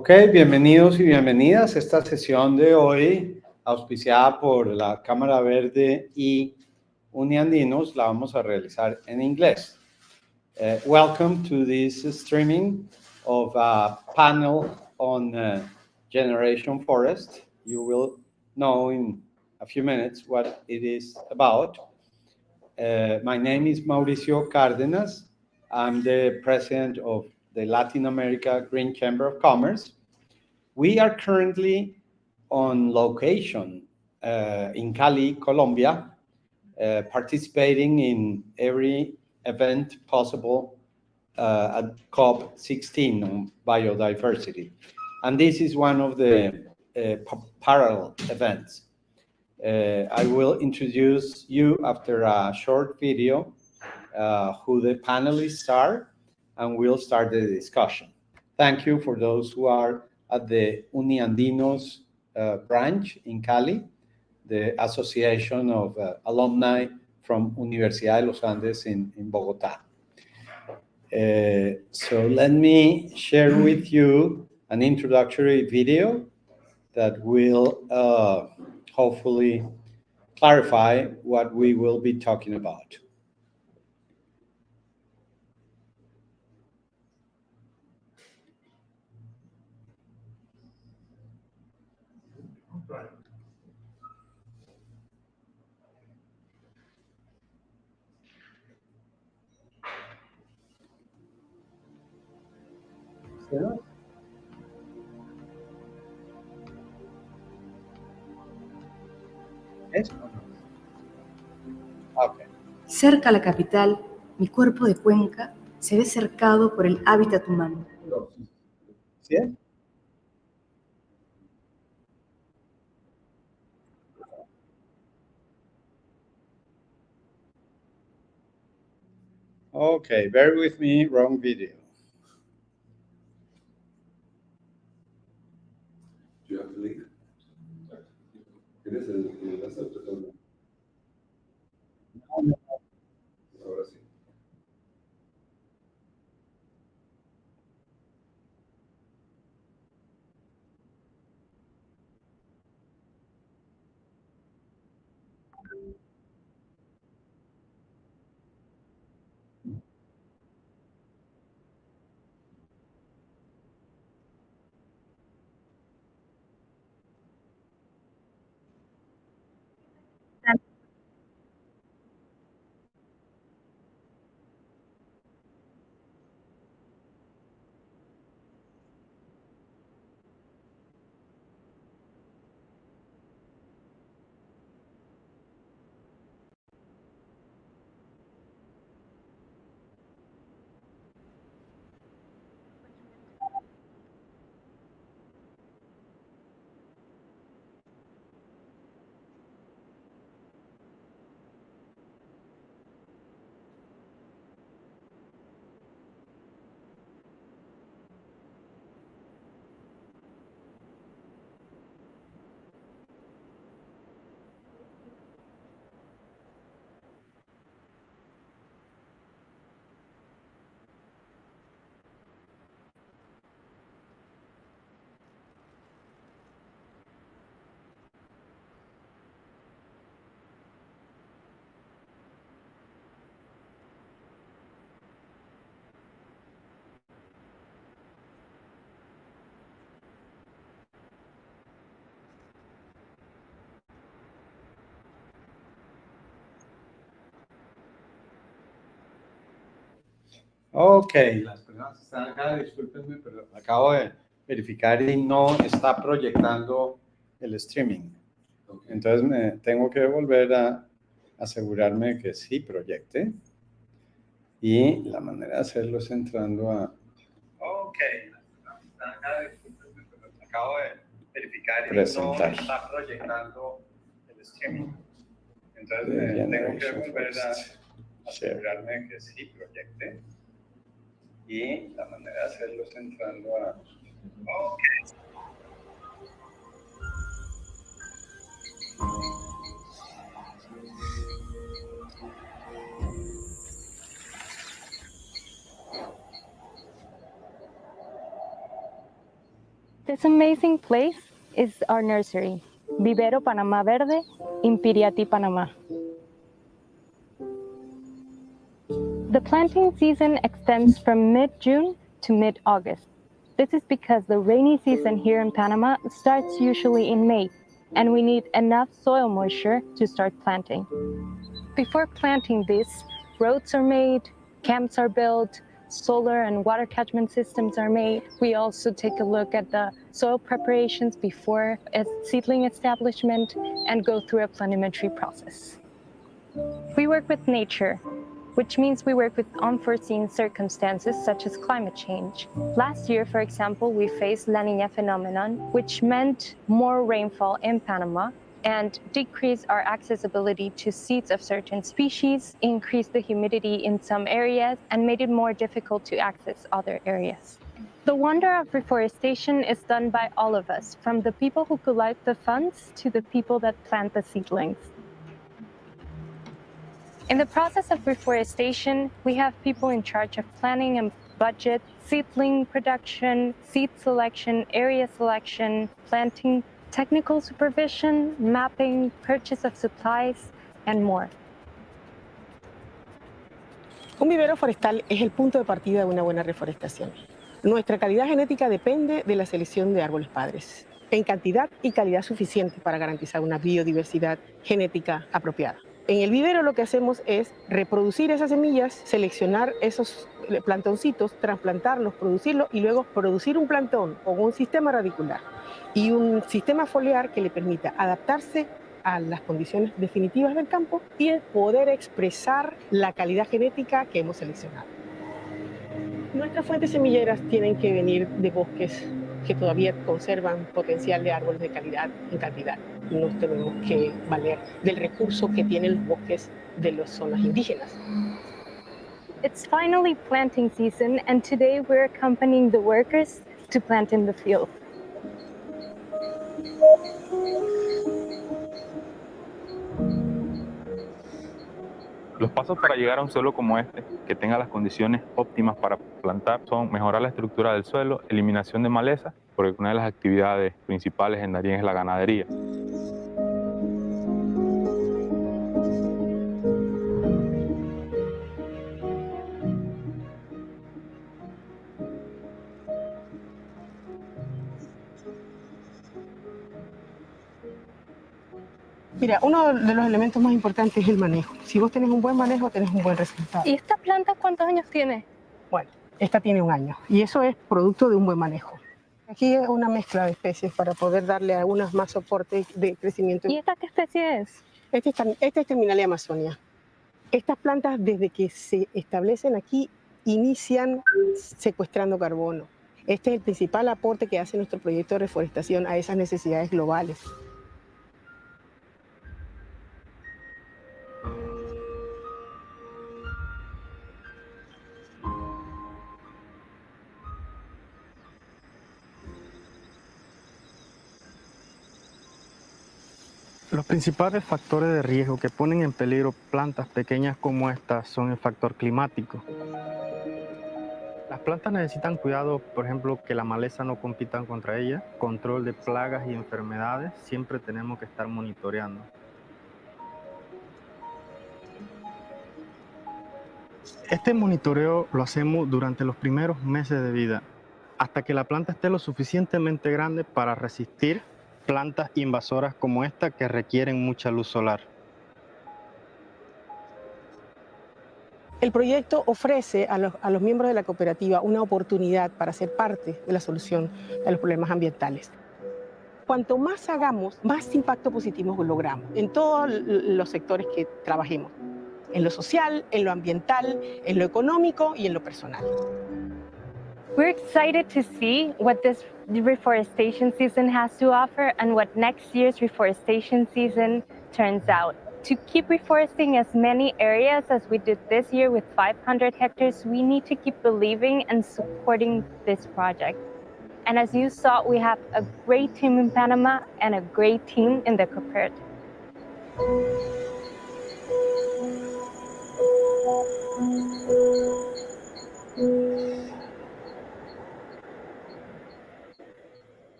Ok, bienvenidos y bienvenidas a esta sesión de hoy, auspiciada por la Cámara Verde y Uniandinos. La vamos a realizar en inglés. Welcome to this streaming of a panel on generation forest. You will know in a few minutes what it is about. My name is Mauricio Cárdenas. I'm the president of the Latin America Green Chamber of Commerce. We are currently on location in Cali, Colombia, participating in every event possible at COP16 on biodiversity. And this is one of the parallel events. I will introduce you after a short video who the panelists are, and we'll start the discussion. Thank you for those who are at the Uniandinos branch in Cali, the association of alumni from Universidad de los Andes in Bogotá. So let me share with you an introductory video that will hopefully clarify what we will be talking about. Okay. Cerca a la capital, mi cuerpo de cuenca se ve cercado por el hábitat humano. ¿Sí? Okay, bear with me, wrong video. Do you have the link? ¿Tienes el enlace? Ahora sí. Ok, las personas que están acá, discúlpenme, pero acabo de verificar y no está proyectando el streaming. Okay. Entonces me tengo que volver a asegurarme que sí proyecte. Y la manera de hacerlo es entrando a... Ok, las personas que están acá, discúlpenme, pero acabo de verificar y presentar. No está proyectando el streaming. Entonces tengo que volver a asegurarme que sí proyecte. Y la manera de hacerlo es entrando a... Ok. This amazing place is our nursery, Vivero Panama Verde in Piriati, Panama. The planting season extends from mid-June to mid-August. This is because the rainy season here in Panama starts usually in May, and we need enough soil moisture to start planting. Before planting this, roads are made, camps are built, solar and water catchment systems are made. We also take a look at the soil preparations before a seedling establishment and go through a planimetry process. We work with nature, which means we work with unforeseen circumstances such as climate change. Last year, for example, we faced La Niña phenomenon, which meant more rainfall in Panama and decreased our accessibility to seeds of certain species, increased the humidity in some areas, and made it more difficult to access other areas. The wonder of reforestation is done by all of us, from the people who collect the funds to the people that plant the seedlings. In the process of reforestation, we have people in charge of planning and budget, seedling production, seed selection, area selection, planting, technical supervision, mapping, purchase of supplies, and more. Un vivero forestal es el punto de partida de una buena reforestación. Nuestra calidad genética depende de la selección de árboles padres, en cantidad y calidad suficiente para garantizar una biodiversidad genética apropiada. En el vivero lo que hacemos es reproducir esas semillas, seleccionar esos plantoncitos, trasplantarlos, producirlos y luego producir un plantón con un sistema radicular y un sistema foliar que le permita adaptarse a las condiciones definitivas del campo y poder expresar la calidad genética que hemos seleccionado. Nuestras fuentes semilleras tienen que venir de bosques que todavía conservan potencial de árboles de calidad en cantidad. Nos tenemos que valer del recurso que tienen los bosques de las zonas indígenas. It's finally planting season, and today we're accompanying the workers to plant in the field. Los pasos para llegar a un suelo como este, que tenga las condiciones óptimas para plantar, son mejorar la estructura del suelo, eliminación de maleza, porque una de las actividades principales en Darién es la ganadería. Mira, uno de los elementos más importantes es el manejo. Si vos tenés un buen manejo, tenés un buen resultado. ¿Y esta planta cuántos años tiene? Bueno, esta tiene 1 año y eso es producto de un buen manejo. Aquí es una mezcla de especies para poder darle a unas más soporte de crecimiento. ¿Y esta qué especie es? Esta es Terminalia amazonia. Estas plantas, desde que se establecen aquí, inician secuestrando carbono. Este es el principal aporte que hace nuestro proyecto de reforestación a esas necesidades globales. Los principales factores de riesgo que ponen en peligro plantas pequeñas como estas son el factor climático. Las plantas necesitan cuidado, por ejemplo, que la maleza no compita contra ellas, control de plagas y enfermedades, siempre tenemos que estar monitoreando. Este monitoreo lo hacemos durante los primeros meses de vida, hasta que la planta esté lo suficientemente grande para resistir plantas invasoras como esta que requieren mucha luz solar. El proyecto ofrece a los miembros de la cooperativa una oportunidad para ser parte de la solución de los problemas ambientales. Cuanto más hagamos, más impacto positivo logramos en todos los sectores que trabajemos, en lo social, en lo ambiental, en lo económico y en lo personal. We're excited to see what this reforestation season has to offer and what next year's reforestation season turns out. To keep reforesting as many areas as we did this year with 500 hectares, we need to keep believing and supporting this project. And as you saw, we have a great team in Panama and a great team in the cooperative.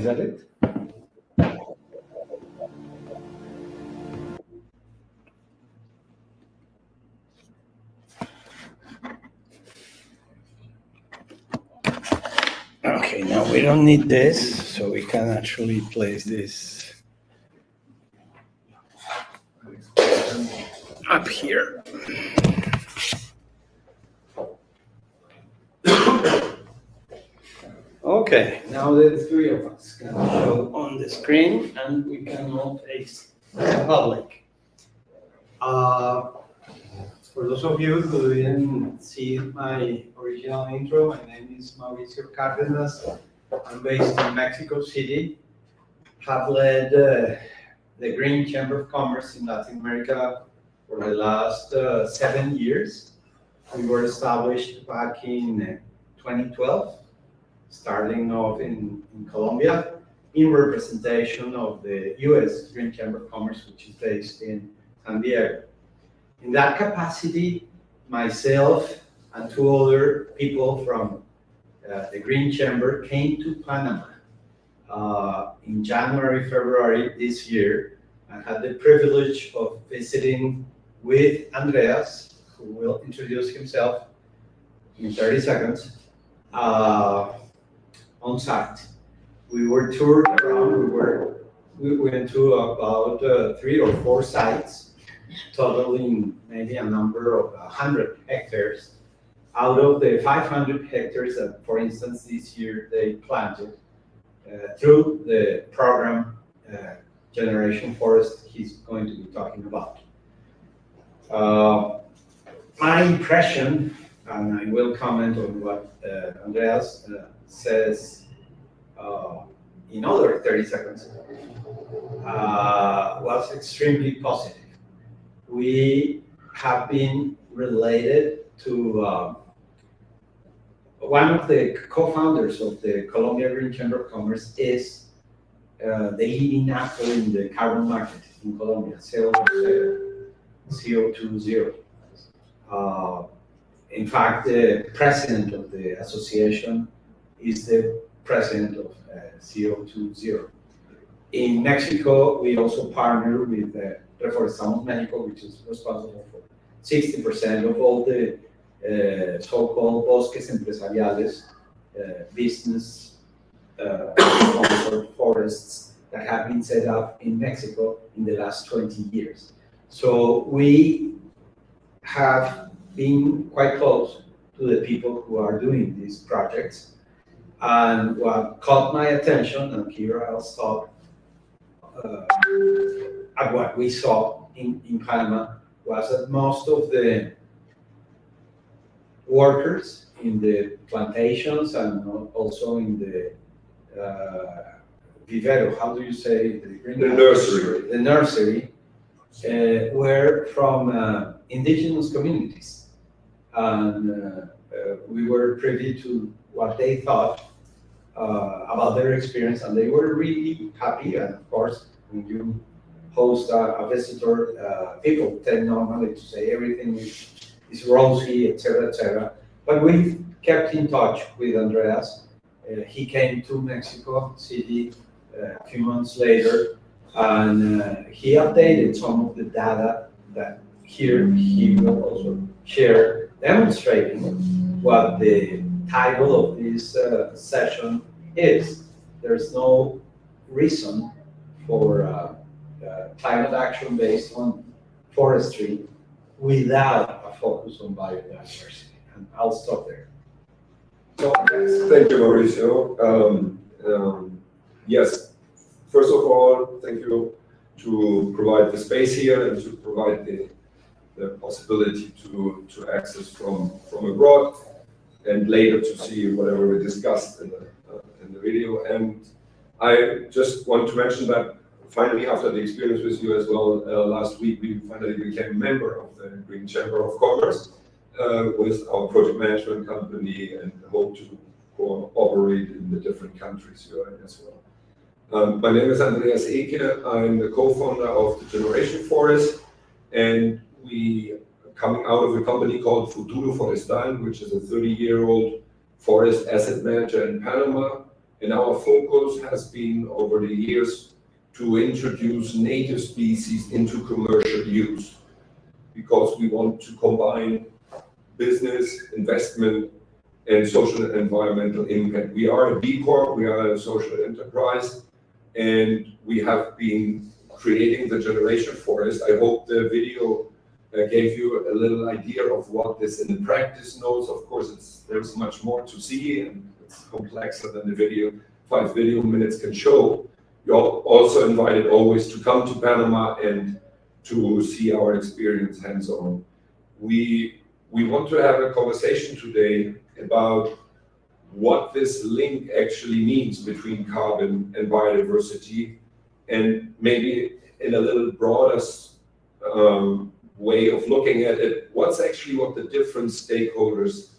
Is that it? Okay, now we don't need this, so we can actually place this up here. Okay, now the three of us can show on the screen and we can all face the public. For those of you who didn't see my original intro, my name is Mauricio Cárdenas. I'm based in Mexico City. Have led the Green Chamber of Commerce in Latin America for the last 7 years. We were established back in 2012, starting off in Colombia, in representation of the US Green Chamber of Commerce, which is based in San Diego. In that capacity, myself and 2 other people from the Green Chamber came to Panama in January, February this year, and had the privilege of visiting with Andreas, who will introduce himself in 30 seconds, on site. We were toured around, we went to about 3 or 4 sites, totaling maybe a number of 100 hectares. Out of the 500 hectares that, for instance, this year they planted through the program Generation Forest he's going to be talking about. My impression, and I will comment on what Andreas says in other 30 seconds, was extremely positive. We have been related to one of the co-founders of the Colombia Green Chamber of Commerce is the leading actor in the carbon market in Colombia, CO2 zero. In fact, the president of the association is the president of CO2 zero. In Mexico, we also partner with Reforestamos Mexico, which is responsible for 60% of all the so-called bosques empresariales, business sponsored forests that have been set up in Mexico in the last 20 years. So we have been quite close to the people who are doing these projects. And what caught my attention, and here I'll stop, at what we saw in Panama, was that most of the workers in the plantations and also in the vivero, how do you say? The nursery. The nursery were from indigenous communities. And we were privy to what they thought about their experience, and they were really happy. And of course, when you host a visitor, people tend normally to say everything is rosy, etc., etc. But we've kept in touch with Andreas. He came to Mexico City a few months later, and he updated some of the data that here he will also share, demonstrating what the title of this session is. There's no reason for climate action based on forestry without a focus on biodiversity. And I'll stop there. Thank you, Mauricio. Yes, first of all, thank you to provide the space here and to provide the possibility to access from abroad, and later to see whatever we discussed in the video. And I just want to mention that finally, after the experience with you as well, last week we finally became a member of the Green Chamber of Commerce with our project management company, and hope to cooperate in the different countries you are in as well. My name is Andreas. I'm the co-founder of the Generation Forest, and we are coming out of a company called Futuro Forestal, which is a 30-year-old forest asset manager in Panama, And our focus has been over the years to introduce native species into commercial use, because we want to combine business, investment, and social and environmental impact. We are a B Corp, we are a social enterprise, and we have been creating the generation forest. I hope the video gave you a little idea of what this in the practice knows. Of course, there's much more to see, and it's complexer than the video, 5 video minutes can show. You're also invited always to come to Panama and to see our experience hands-on. We want to have a conversation today about what this link actually means between carbon and biodiversity, and maybe in a little broader way of looking at it, what the different stakeholders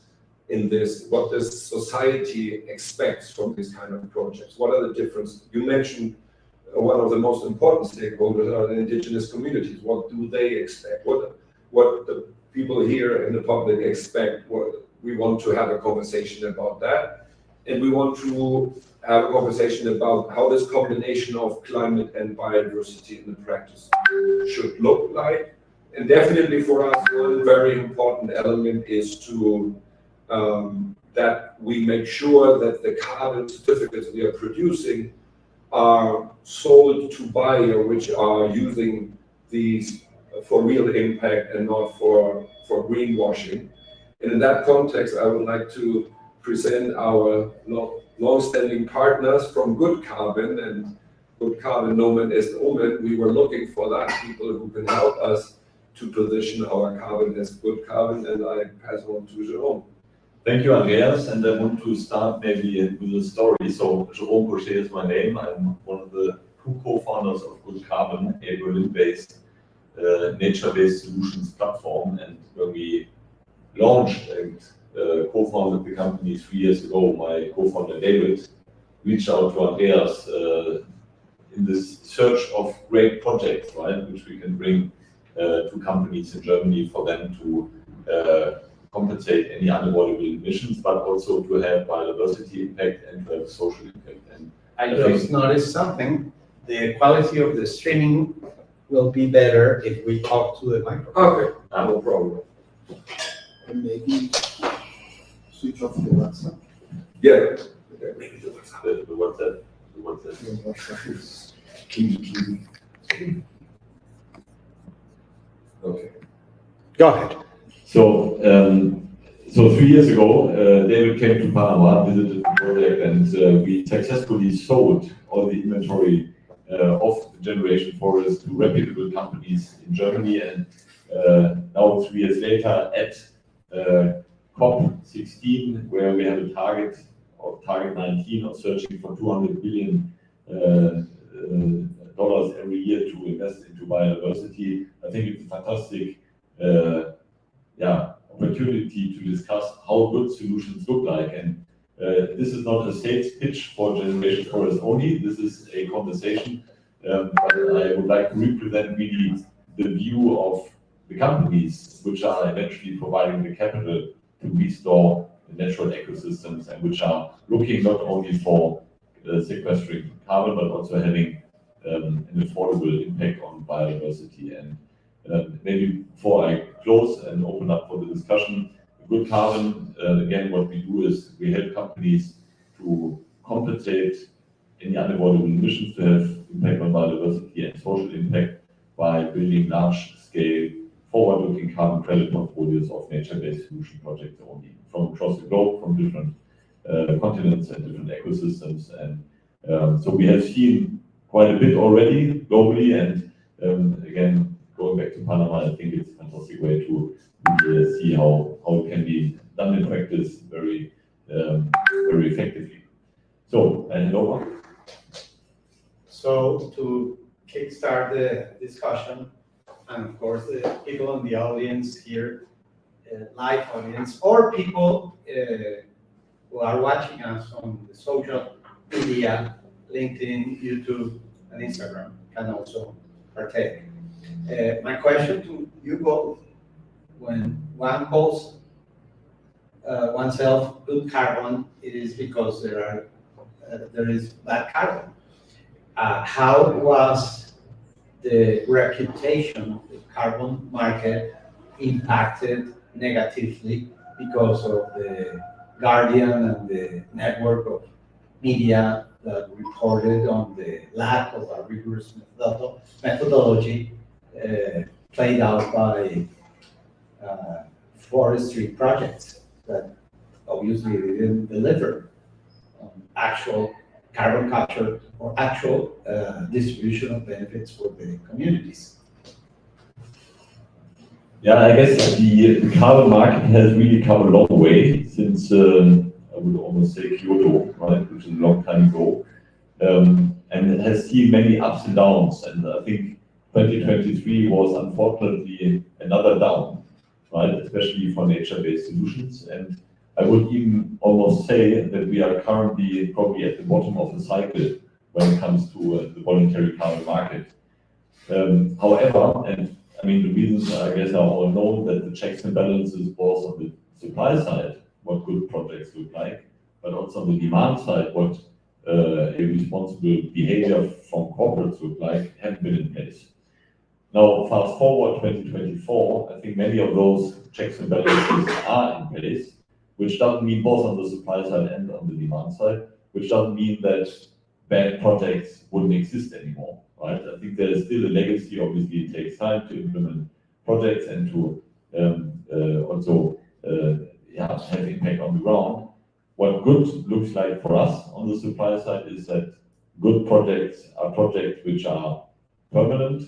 in this, what does society expects from these kind of projects? What are the differences? You mentioned one of the most important stakeholders are the indigenous communities. What do they expect? What the people here in the public expect? We want to have a conversation about that. And we want to have a conversation about how this combination of climate and biodiversity in the practice should look like. And definitely for us, one very important element is to that we make sure that the carbon certificates we are producing are sold to buyers which are using these for real impact and not for greenwashing. And in that context, I would like to present our long-standing partners from Good Carbon, and Good Carbon Nomen est Omen. We were looking for that, people who can help us to position our carbon as good carbon, and I pass on to Jerome. Thank you, Andreas, and I want to start maybe with a story. So Jerome Cochet is my name. I'm one of the 2 co-founders of Good Carbon, a Berlin-based nature-based solutions platform. And when we launched and co-founded the company 3 years ago, my co-founder David reached out to Andreas in this search of great projects, right, which we can bring to companies in Germany for them to compensate any unavoidable emissions, but also to have biodiversity impact and to have social impact. And I just noticed something. The quality of the streaming will be better if we talk to the microphone. Okay, no problem. And maybe switch off the WhatsApp. Yeah. maybe the WhatsApp. The WhatsApp is key. Okay. Go ahead. So 3 years ago, David came to Panama, visited the project, and we successfully sold all the inventory of the generation forest to reputable companies in Germany. And now 3 years later, at COP16, where we have a target, or target 19, of searching for $200 billion every year to invest into biodiversity, I think it's a fantastic opportunity to discuss how good solutions look like. And this is not a sales pitch for generation forest only. This is a conversation, but I would like to represent really the view of the companies which are eventually providing the capital to restore the natural ecosystems, and which are looking not only for sequestering carbon, but also having an affordable impact on biodiversity. And maybe before I close and open up for the discussion, Good Carbon, again, what we do is we help companies to compensate any unavoidable emissions, to have impact on biodiversity and social impact by building large-scale, forward-looking carbon credit portfolios of nature-based solution projects only, from across the globe, from different continents and different ecosystems. And so we have seen quite a bit already globally, and again, going back to Panama, I think it's a fantastic way to see how it can be done in practice very effectively. So, I hand over. So, to kickstart the discussion, and of course the people in the audience here, live audience, or people who are watching us on the social media, LinkedIn, YouTube, and Instagram can also partake. My question to you both, when one calls oneself good carbon, it is because there are there is bad carbon. How was the reputation of the carbon market impacted negatively because of the Guardian and the network of media that reported on the lack of a rigorous methodology played out by forestry projects that obviously didn't deliver actual carbon capture or actual distribution of benefits for the communities? Yeah, I guess the carbon market has really come a long way since, I would almost say Kyoto, right, which is a long time ago. And it has seen many ups and downs. And I think 2023 was unfortunately another down, right, especially for nature-based solutions. And I would even almost say that we are currently probably at the bottom of the cycle when it comes to the voluntary carbon market. However, and I mean, the reasons I guess are all known, that the checks and balances both on the supply side, what good projects look like, but also on the demand side, what a responsible behavior from corporates look like, have been in place. Now, fast forward 2024, I think many of those checks and balances are in place, which doesn't mean both on the supply side and on the demand side, which doesn't mean that bad projects wouldn't exist anymore, right? I think there is still a legacy. Obviously, it takes time to implement projects and to also have impact on the ground. What good looks like for us on the supply side is that good projects are projects which are permanent,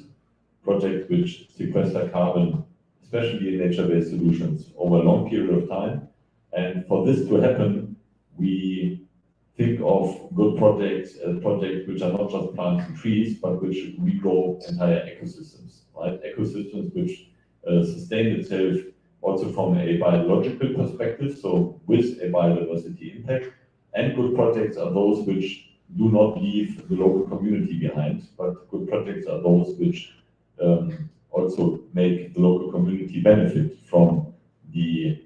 projects which sequester carbon, especially in nature-based solutions, over a long period of time. And for this to happen, we think of good projects as projects which are not just planting trees, but which regrow entire ecosystems, right? Ecosystems which sustain itself also from a biological perspective, so with a biodiversity impact. And good projects are those which do not leave the local community behind, but good projects are those which also make the local community benefit from the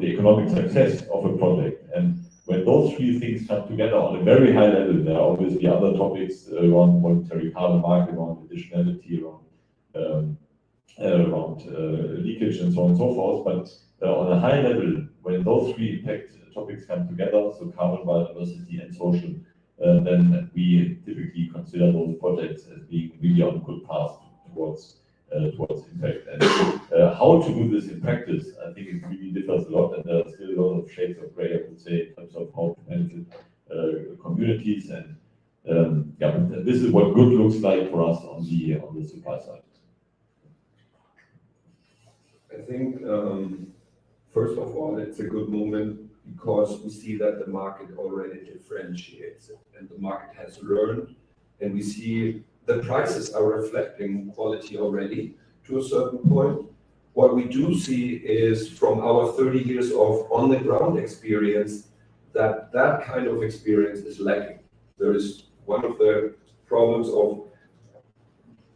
economic success of a project. And when those three things come together on a very high level, there are obviously other topics around voluntary carbon market, around additionality, around leakage and so on and so forth. But on a high level, when those three impact topics come together, so carbon, biodiversity, and social, then we typically consider those projects as being really on a good path towards impact. And how to do this in practice, I think it really differs a lot, and there are still a lot of shades of gray, I would say, in terms of how to benefit communities. And yeah, this is what good looks like for us on the supply side. I think first of all, it's a good moment because we see that the market already differentiates it, and the market has learned, and we see the prices are reflecting quality already to a certain point. What we do see is from our 30 years of on-the-ground experience, that kind of experience is lacking. There is one of the problems of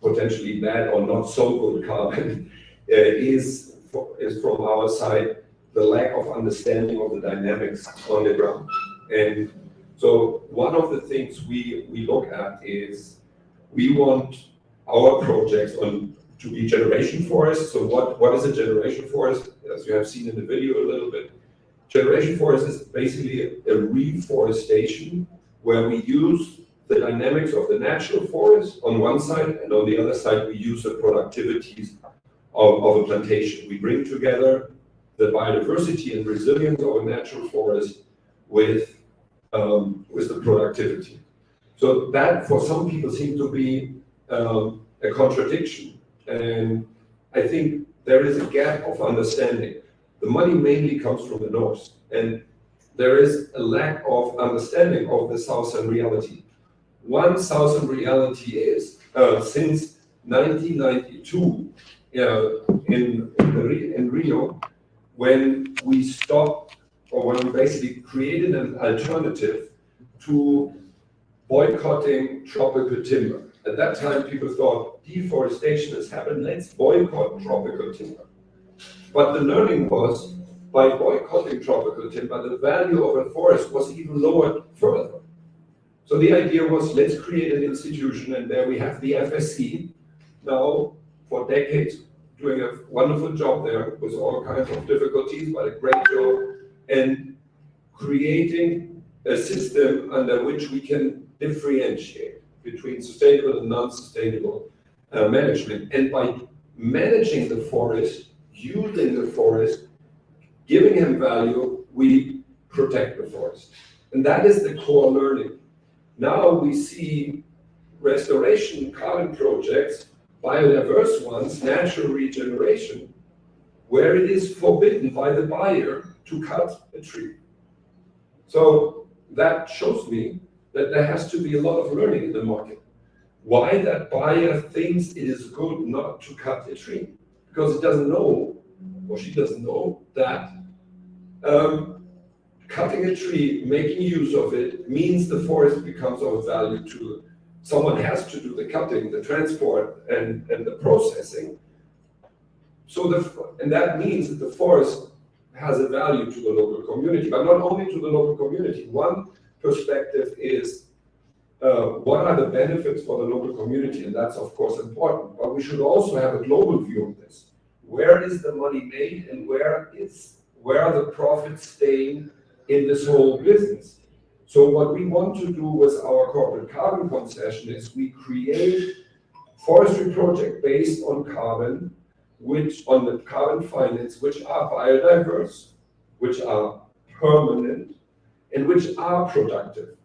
potentially bad or not so good carbon is from our side, the lack of understanding of the dynamics on the ground. And so one of the things we look at is we want our projects to be generation forests. So what is a generation forest? As you have seen in the video a little bit, generation forest is basically a reforestation where we use the dynamics of the natural forest on one side, and on the other side we use the productivities of a plantation. We bring together the biodiversity and resilience of a natural forest with the productivity. So that for some people seems to be a contradiction. And I think there is a gap of understanding. The money mainly comes from the north, and there is a lack of understanding of the southern reality. One southern reality is since 1992 in Rio, when we stopped, or when we basically created an alternative to boycotting tropical timber. At that time, people thought deforestation has happened, let's boycott tropical timber. But the learning was, by boycotting tropical timber, the value of a forest was even lowered further. So the idea was, let's create an institution, and there we have the FSC, now for decades doing a wonderful job there with all kinds of difficulties, but a great job, and creating a system under which we can differentiate between sustainable and non-sustainable management. And by managing the forest, using the forest, giving him value, we protect the forest. And that is the core learning. Now we see restoration carbon projects, biodiverse ones, natural regeneration, where it is forbidden by the buyer to cut a tree. So that shows me that there has to be a lot of learning in the market. Why that buyer thinks it is good not to cut a tree? Because it doesn't know, or she doesn't know, that cutting a tree, making use of it, means the forest becomes of value to someone has to do the cutting, the transport, and the processing. So and that means that the forest has a value to the local community, but not only to the local community. One perspective is what are the benefits for the local community, and that's of course important, but we should also have a global view of this. Where is the money made, and where are the profits staying in this whole business? So what we want to do with our corporate carbon concession is we create forestry project based on carbon, on the carbon finance, which are biodiverse, which are permanent, and which are productive.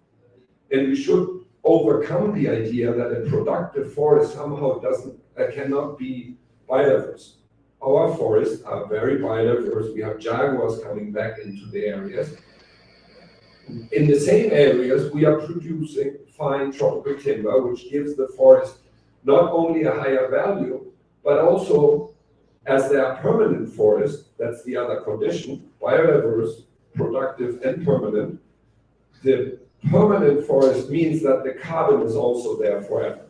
And we should overcome the idea that a productive forest somehow cannot be biodiverse. Our forests are very biodiverse. We have jaguars coming back into the areas. In the same areas, we are producing fine tropical timber, which gives the forest not only a higher value, but also, as they are permanent forests, that's the other condition, biodiverse, productive, and permanent. The permanent forest means that the carbon is also there forever.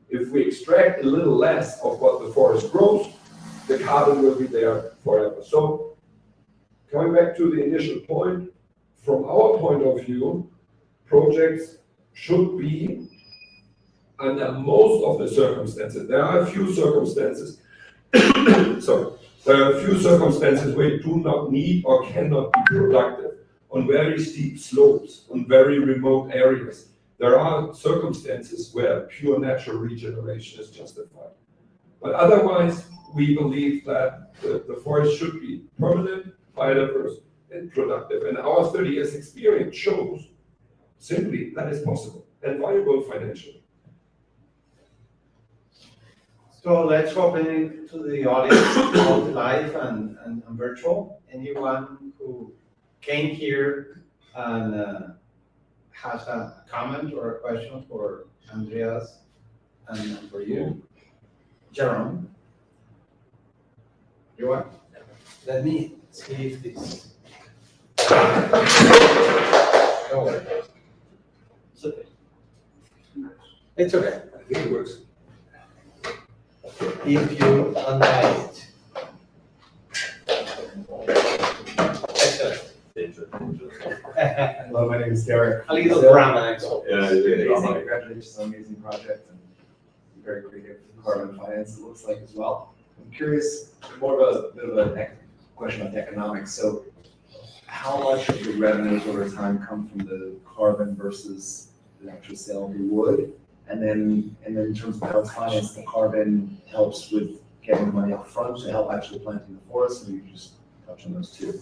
If we extract a little less of what the forest grows, the carbon will be there forever. So, coming back to the initial point, from our point of view, projects should be, under most of the circumstances, there are a few circumstances, there are a few circumstances where you do not need or cannot be productive, on very steep slopes, on very remote areas. There are circumstances where pure natural regeneration is justified. But otherwise, we believe that the forest should be permanent, biodiverse, and productive. And our 30 years experience shows simply that is possible and viable financially. So let's open it to the audience, both live and virtual. Anyone who came here and has a comment or a question for Andreas and for you. Jerome, you want? Let me see if this. Don't worry. It's okay. It's okay. I think it works. If you unmute it. Hello, my name is Derek. A little drama. Congratulations on an amazing project and very creative carbon finance, it looks like as well. I'm curious, more of a bit of a question of economics. So how much of the revenues over time come from the carbon versus the actual sale of the wood? And then in terms of how it's financed, the carbon helps with getting the money up front to help actually planting the forest, and you can just touch on those two.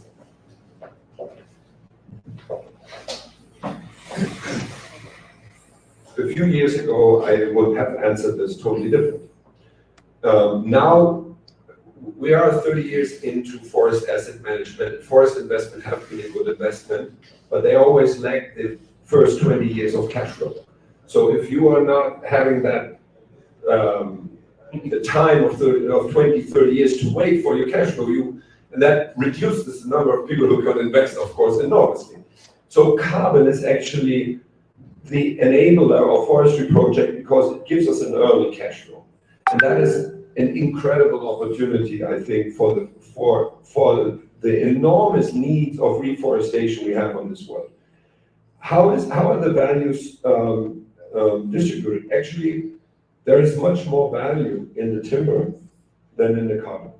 A few years ago, I would have answered this totally different. Now, we are 30 years into forest asset management. Forest investment have been a good investment, but they always lack the first 20 years of cash flow. So if you are not having that the time of 20, 30 years to wait for your cash flow, and that reduces the number of people who can invest, of course, enormously. So carbon is actually the enabler of forestry project because it gives us an early cash flow. And that is an incredible opportunity, I think, for the enormous needs of reforestation we have on this world. How are the values distributed? Actually, there is much more value in the timber than in the carbon.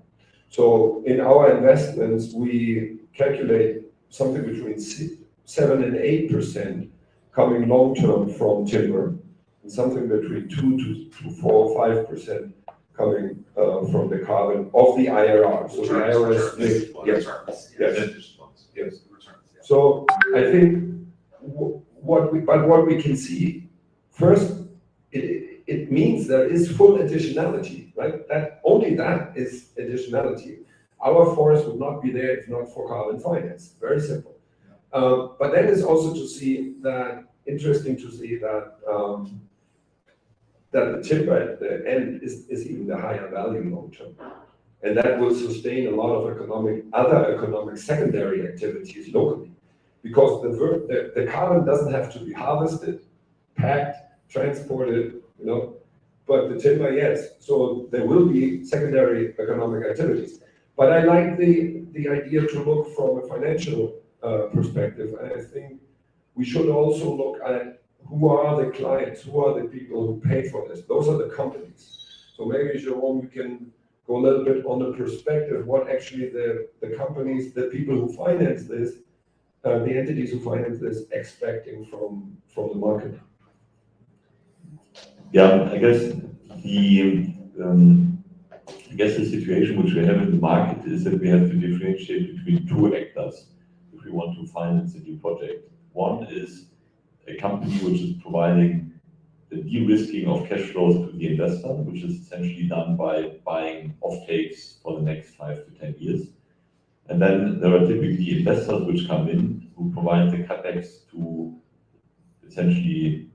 So in our investments, we calculate something between 7 and 8% coming long-term from timber, and something between 2 to 4 or 5% coming from the carbon of the IRR. So the IRR, yes. So I think what we can see first, it means there is full additionality, right? That only that is additionality. Our forest would not be there if not for carbon finance. Very simple. But then it's also interesting to see that the timber at the end is even the higher value long term. And that will sustain a lot of other economic secondary activities locally. Because the carbon doesn't have to be harvested, packed, transported, but the timber, yes. So there will be secondary economic activities. But I like the idea to look from a financial perspective. And I think we should also look at who are the clients, who are the people who pay for this. Those are the companies. So maybe, Jerome, we can go a little bit on the perspective, what actually the companies, the people who finance this, the entities who finance this, expecting from the market. Yeah, I guess the situation which we have in the market is that we have to differentiate between two actors if we want to finance a new project. One is a company which is providing the de-risking of cash flows to the investor, which is essentially done by buying offtakes for the next 5 to 10 years. And then there are typically investors which come in who provide the capex to essentially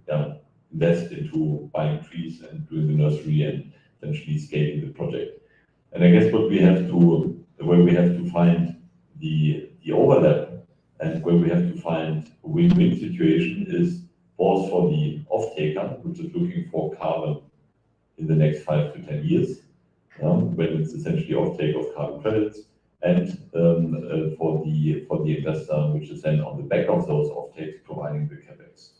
invest into buying trees and doing the nursery and essentially scaling the project. And I guess where we have to find the overlap and where we have to find a win-win situation is both for the off-taker, which is looking for carbon in the next 5 to 10 years, when it's essentially off-take of carbon credits, and for the investor, which is then on the back of those off-takes providing the capex.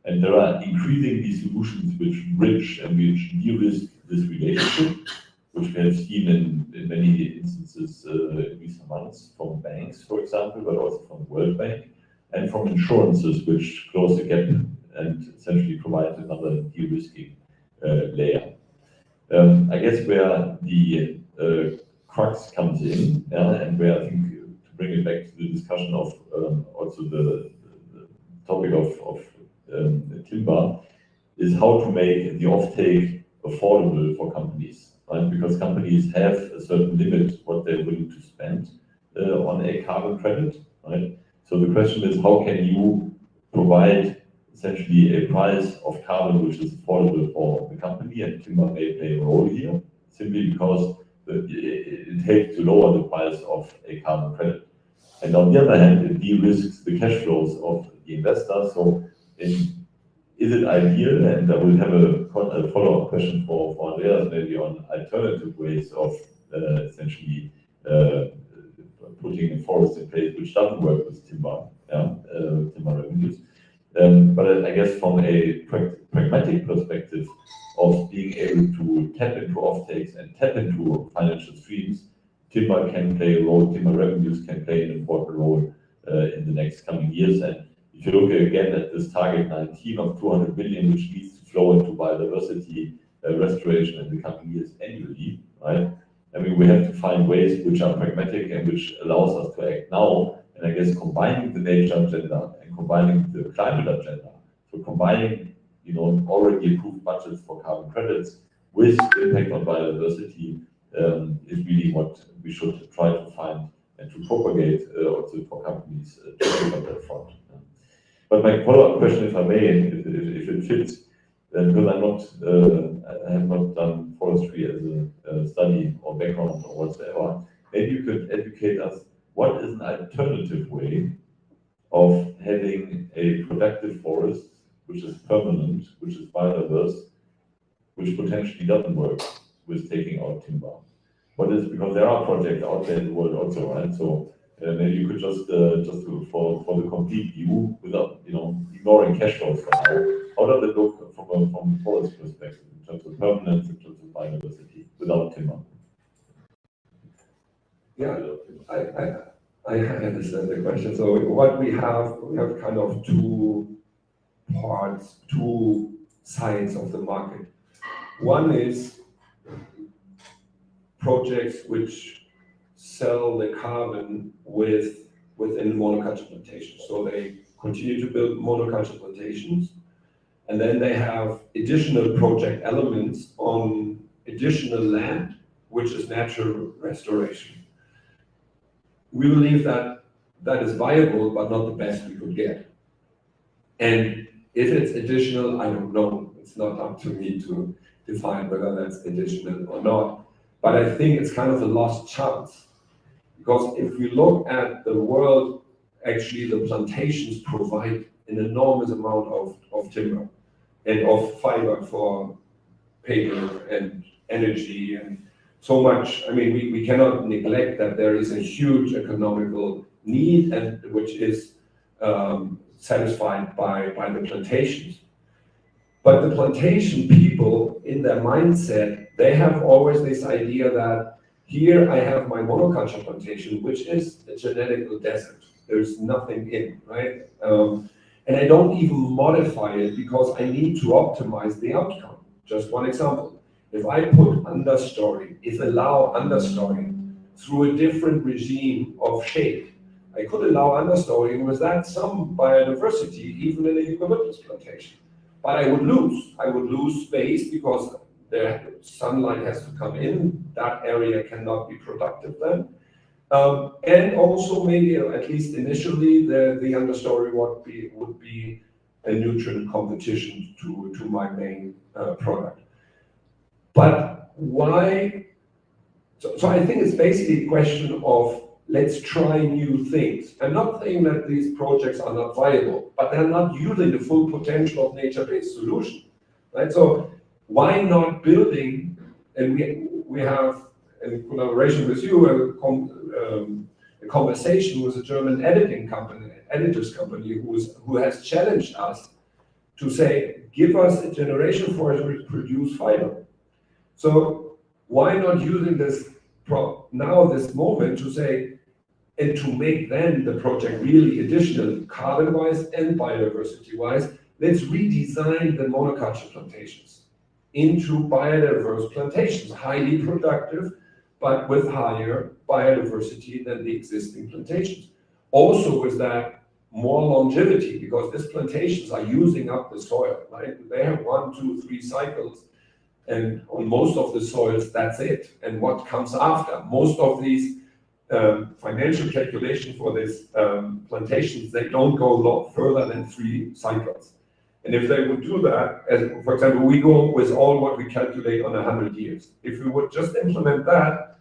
And there are increasingly solutions which bridge and which de-risk this relationship, which we have seen in many instances in recent months from banks, for example, but also from the World Bank, and from insurances, which close the gap and essentially provide another de-risking layer. I guess where the crux comes in, and where I think to bring it back to the discussion of also the topic of timber, is how to make the offtake affordable for companies, right? Because companies have a certain limit what they're willing to spend on a carbon credit, right? So the question is, how can you provide essentially a price of carbon which is affordable for the company, and timber may play a role here, simply because it helps to lower the price of a carbon credit. And on the other hand, it de-risks the cash flows of the investor. So is it ideal? And I will have a follow-up question for Andreas, maybe on alternative ways of essentially putting a forest in place which doesn't work with timber revenues. But I guess from a pragmatic perspective of being able to tap into offtakes and tap into financial streams, timber can play a role, timber revenues can play an important role in the next coming years. And if you look again at this target 19 of 200 billion, which needs to flow into biodiversity restoration in the coming years annually, right? I mean, we have to find ways which are pragmatic and which allows us to act now. And I guess combining the nature agenda and combining the climate agenda, so combining, already approved budgets for carbon credits with impact on biodiversity is really what we should try to find and to propagate also for companies to look on that front. But my follow-up question, if I may, and if it fits, because I have not done forestry as a study or background or whatsoever, maybe you could educate us, what is an alternative way of having a productive forest, which is permanent, which is biodiverse, which potentially doesn't work with taking out timber? Because there are projects out there in the world also, right? So maybe you could just for the complete view without ignoring cash flows for now. How does it look from a forest perspective in terms of permanence, in terms of biodiversity, without timber? Yeah, I understand the question. So what we have kind of two parts, two sides of the market. One is projects which sell the carbon within monoculture plantations. So they continue to build monoculture plantations, and then they have additional project elements on additional land, which is natural restoration. We believe that that is viable, but not the best we could get. And if it's additional, I don't know. It's not up to me to define whether that's additional or not. But I think it's kind of a lost chance. Because if we look at the world, actually the plantations provide an enormous amount of timber and of fiber for paper and energy and so much. I mean, we cannot neglect that there is a huge economical need, and which is satisfied by the plantations. But the plantation people, in their mindset, they have always this idea that here I have my monoculture plantation, which is a genetical desert. There's nothing in, right? And I don't even modify it because I need to optimize the outcome. Just one example. If I put understory, allow understory through a different regime of shade, I could allow understory with that some biodiversity, even in a eucalyptus plantation. But I would lose space because the sunlight has to come in. That area cannot be productive then. And also maybe, at least initially, the understory would be a nutrient competition to my main product. But why? So I think it's basically a question of let's try new things. I'm not saying that these projects are not viable, but they're not using the full potential of nature-based solution, right? So why not building? And we have, in collaboration with you, a conversation with a German editors company who has challenged us to say, give us a generation forest which produce fiber. So why not using this moment to say, and to make then the project really additional carbon-wise and biodiversity-wise, let's redesign the monoculture plantations into biodiverse plantations, highly productive, but with higher biodiversity than the existing plantations. Also with that, more longevity, because these plantations are using up the soil, right? They have 1, 2, 3 cycles. And on most of the soils, that's it. And what comes after? Most of these financial calculations for these plantations, they don't go further than 3 cycles. And if they would do that, as for example, we go with all what we calculate on 100 years. If we would just implement that,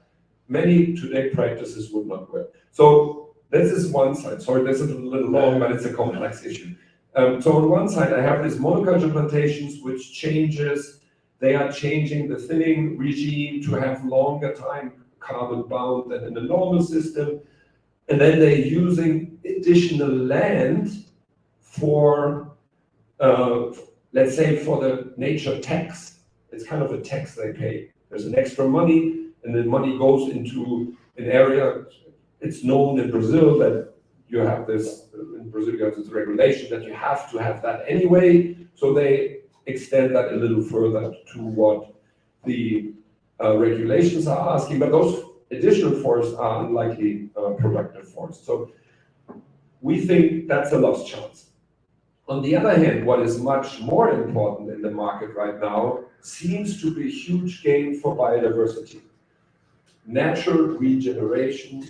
many today practices would not work. So this is one side. Sorry, this is a little long, but it's a complex issue. So on one side, I have these monoculture plantations, which changes. They are changing the thinning regime to have longer time carbon bound than in the normal system. And then they're using additional land for, let's say, for the nature tax. It's kind of a tax they pay. There's an extra money, and the money goes into an area. It's known in Brazil that you have this, in Brazil you have this regulation that you have to have that anyway. So they extend that a little further to what the regulations are asking, but those additional forests are unlikely productive forests. So we think that's a lost chance. On the other hand, what is much more important in the market right now seems to be a huge gain for biodiversity. Natural regeneration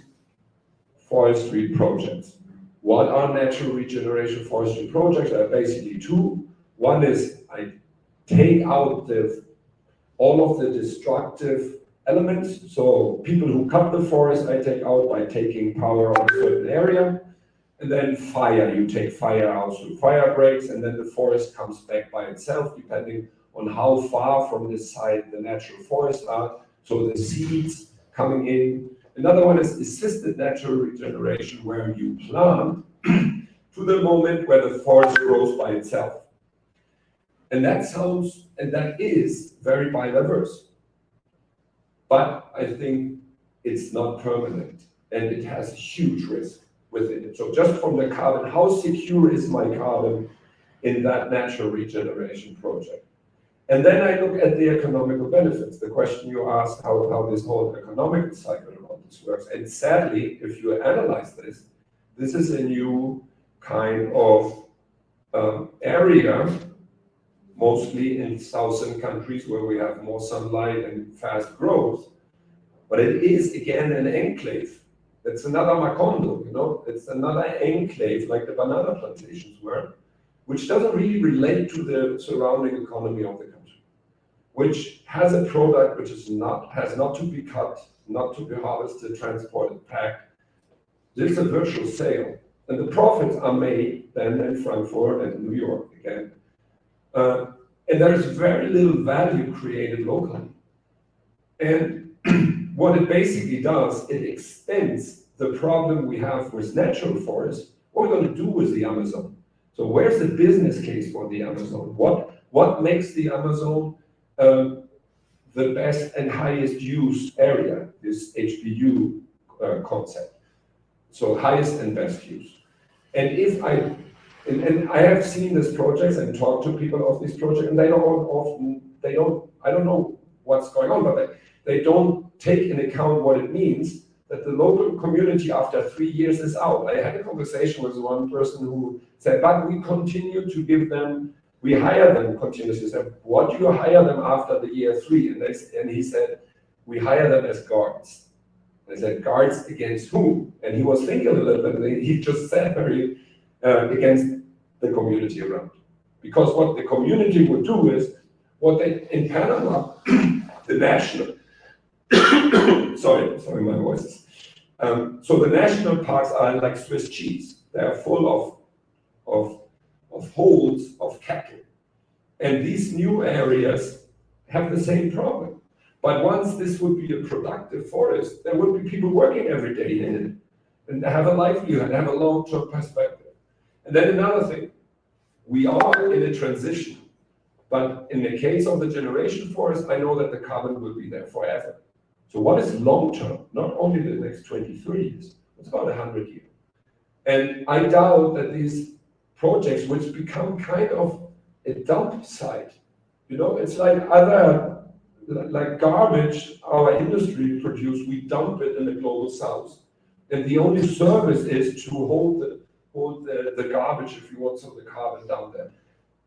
forestry projects. What are natural regeneration forestry projects? There are basically 2. One is I take out all of the destructive elements. So people who cut the forest, I take out by taking power on a certain area. And then fire, you take fire out through fire breaks, and then the forest comes back by itself, depending on how far from this site the natural forests are. So the seeds coming in Another one is assisted natural regeneration, where you plant to the moment where the forest grows by itself. And that is very biodiverse. But I think it's not permanent, and it has huge risk within it. So just from the carbon, how secure is my carbon in that natural regeneration project? And then I look at the economical benefits. The question you asked, how this whole economic cycle around this works. And sadly, if you analyze this, this is a new kind of area, mostly in southern countries where we have more sunlight and fast growth. But it is, again, an enclave. It's another Macondo, you know? It's another enclave like the banana plantations were, which doesn't really relate to the surrounding economy of the country, which has a product which has not to be cut, not to be harvested, transported, packed. It's a virtual sale. And the profits are made then in Frankfurt and New York again. And there is very little value created locally. And what it basically does, it extends the problem we have with natural forests. What are we going to do with the Amazon? So where's the business case for the Amazon? What makes the Amazon the best and highest use area, this HBU concept? So highest and best use. And I have seen these projects and talked to people of this project, and I don't know what's going on, but they don't take into account what it means that the local community after 3 years is out. I had a conversation with one person who said, but we continue to give them, we hire them continuously. I said, what do you hire them after the year 3? And he said, we hire them as guards. I said, guards against whom? And he was thinking a little bit, and he just said very against the community around. Because what the community would do is, in Panama, the national, sorry, my voice. So the national parks are like Swiss cheese. They are full of holes of cattle. And these new areas have the same problem. But once this would be a productive forest, there would be people working every day in it and have a livelihood, have a long-term perspective. And then another thing, we are in a transition. But in the case of the generation forest, I know that the carbon will be there forever. So what is long-term? Not only the next 23 years, it's about 100 years. And I doubt that these projects, which become kind of a dump site, you know, it's like like garbage our industry produce, we dump it in the global south. And the only service is to hold the garbage, if you want, some of the carbon down there.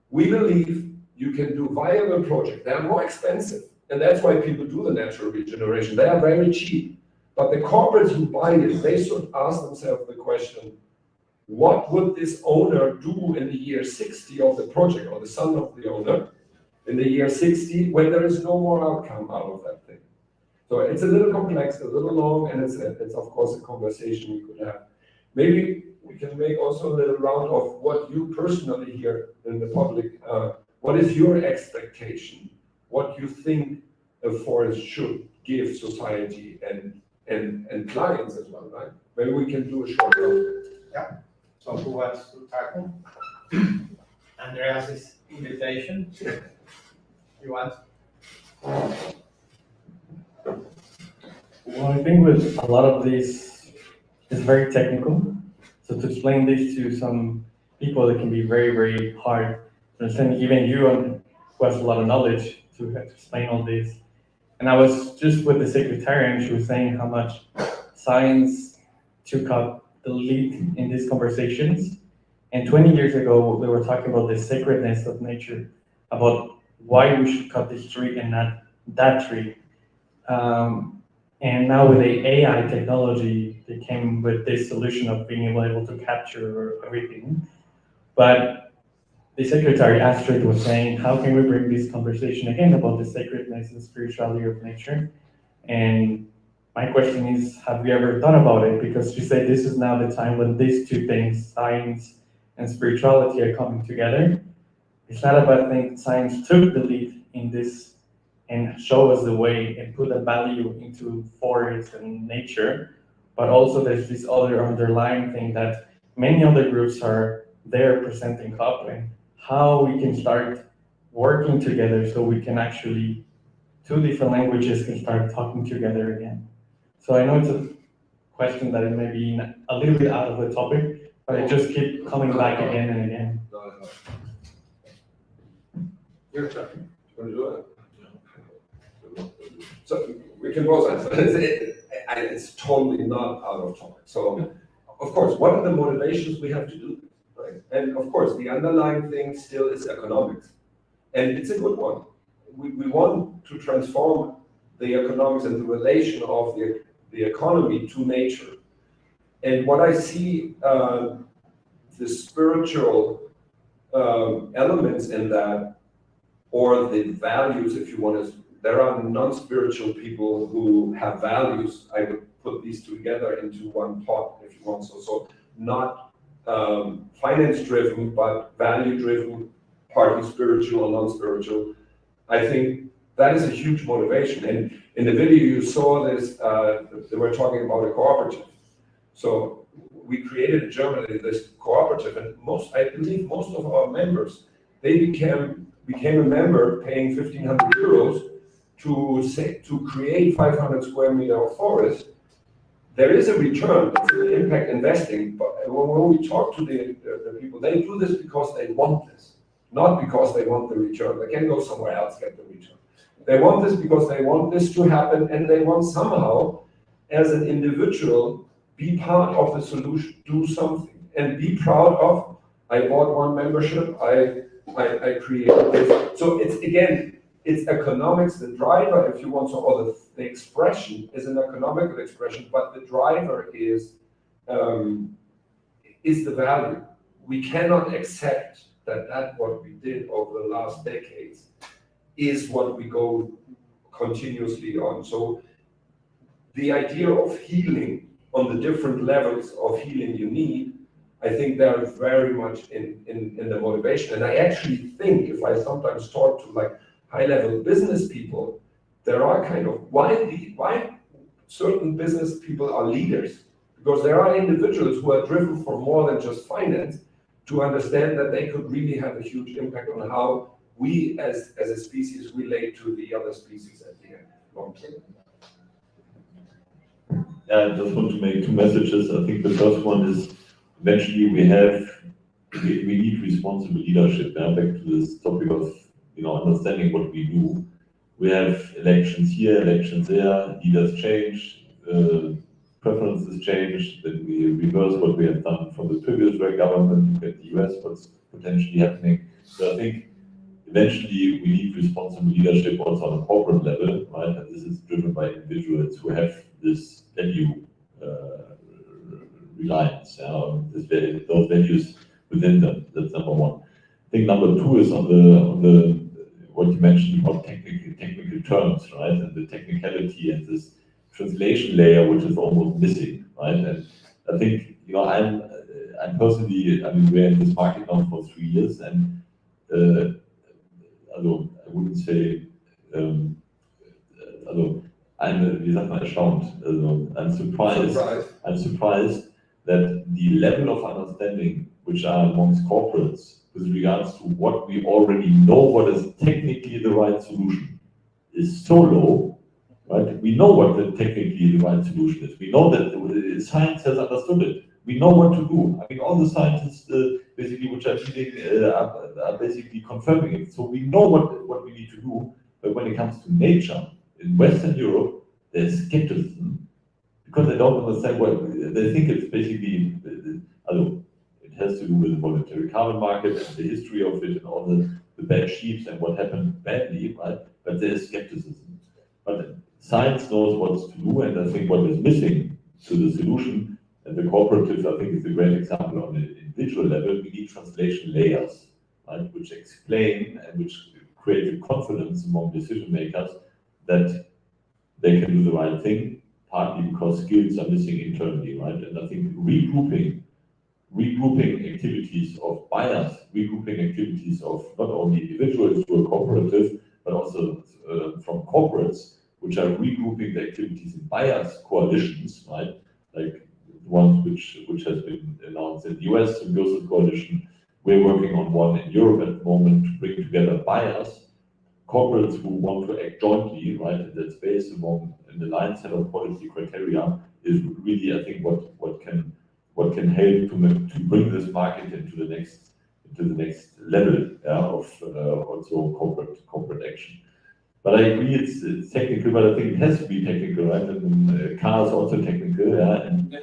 We believe you can do viable projects. They are more expensive. And that's why people do the natural regeneration. They are very cheap. But the corporates who buy it, they should ask themselves the question, what would this owner do in the year 60 of the project, or the son of the owner, in the year 60, when there is no more outcome out of that thing? So it's a little complex, a little long, and it's of course a conversation we could have. Maybe we can make also a little round of what you personally hear in the public. What is your expectation? What you think a forest should give society and clients as well, right? Maybe we can do a short round. Yeah. So who wants to tackle? Andreas's invitation. You want? Well, I think with a lot of this, it's very technical. So to explain this to some people, it can be very, very hard to understand. Even you, who has a lot of knowledge, to explain all this. And I was just with the secretary, and she was saying how much science took up the lead in these conversations. And 20 years ago, we were talking about the sacredness of nature, about why we should cut this tree and not that tree. And now with the AI technology, they came with this solution of being able to capture everything. But the secretary Astrid was saying, how can we bring this conversation again about the sacredness and spirituality of nature? And my question is, have you ever thought about it? Because she said this is now the time when these two things, science and spirituality, are coming together. It's not a bad thing. Science took the lead in this and show us the way and put a value into forests and nature. But also there's this other underlying thing that many other groups are there presenting COP and how we can start working together so we can actually, two different languages can start talking together again. So I know it's a question that may be a little bit out of the topic, but I just keep coming back again and again. Your turn. You want to do it? So we can both answer. It's totally not out of topic. So, of course, what are the motivations we have to do this, right? And of course, the underlying thing still is economics, and it's a good one. We want to transform the economics and the relation of the economy to nature. And what I see, the spiritual elements in that, or the values, if you want to. There are non-spiritual people who have values. I would put these together into one pot, if you want. So not finance-driven, but value-driven, partly spiritual or non-spiritual. I think that is a huge motivation. And in the video you saw this, they were talking about a cooperative. So we created in Germany this cooperative, and I believe most of our members, they became a member paying 1,500 euros to create 500 square meter of forest. There is a return, it's an impact investing, but when we talk to the people, they do this because they want this, not because they want the return. They can go somewhere else, get the return. They want this because they want this to happen, and they want somehow, as an individual, be part of the solution, do something, and be proud of, I bought one membership, I created this. So it's economics, the driver, if you want, or the expression is an economical expression, but the driver is the value. We cannot accept that what we did over the last decades is what we go continuously on. So the idea of healing on the different levels of healing you need, I think they are very much in the motivation. And I actually think, if I sometimes talk to like high-level business people, there are kind of why certain business people are leaders, because there are individuals who are driven for more than just finance to understand that they could really have a huge impact on how we as a species relate to the other species at the end. Long term. Yeah, I just want to make two messages. I think the first one is eventually we need responsible leadership. Back to this topic of understanding what we do. We have elections here, elections there, leaders change, preferences change, then we reverse what we have done from the previous government, look at the US, what's potentially happening. So I think eventually we need responsible leadership also on a corporate level, right? And this is driven by individuals who have this value reliance, those values within them. That's number one. I think number two is on the what you mentioned about technical terms, right? And the technicality and this translation layer, which is almost missing, right? And I think, I'm personally, we're in this market now for 3 years, and I wouldn't say, I'm surprised that the level of understanding which are amongst corporates with regards to what we already know what is technically the right solution is so low, right? We know what technically the right solution is. We know that the science has understood it. We know what to do. All the scientists basically which are leading are basically confirming it. So we know what we need to do. But when it comes to nature, in Western Europe, there's skepticism because they don't understand what they think. It's basically, it has to do with the voluntary carbon market and the history of it and all the bad sheeps and what happened badly, right? But there's skepticism. But science knows what to do, and I think what is missing to the solution, and the cooperatives, I think, is a great example on the individual level. We need translation layers, right, which explain and which create the confidence among decision makers that they can do the right thing, partly because skills are missing internally, right? And I think regrouping activities of buyers, regrouping activities of not only individuals who are cooperative, but also from corporates, which are regrouping the activities in buyers coalitions, right? Like the ones which has been announced in the US, Symbiosis Coalition. We're working on one in Europe at the moment to bring together buyers, corporates who want to act jointly, right, in that space among in the line set of policy criteria is really, I think, what can help to bring this market into the next level, of also corporate action. But I agree, it's technical, but I think it has to be technical, right? And car is also technical, and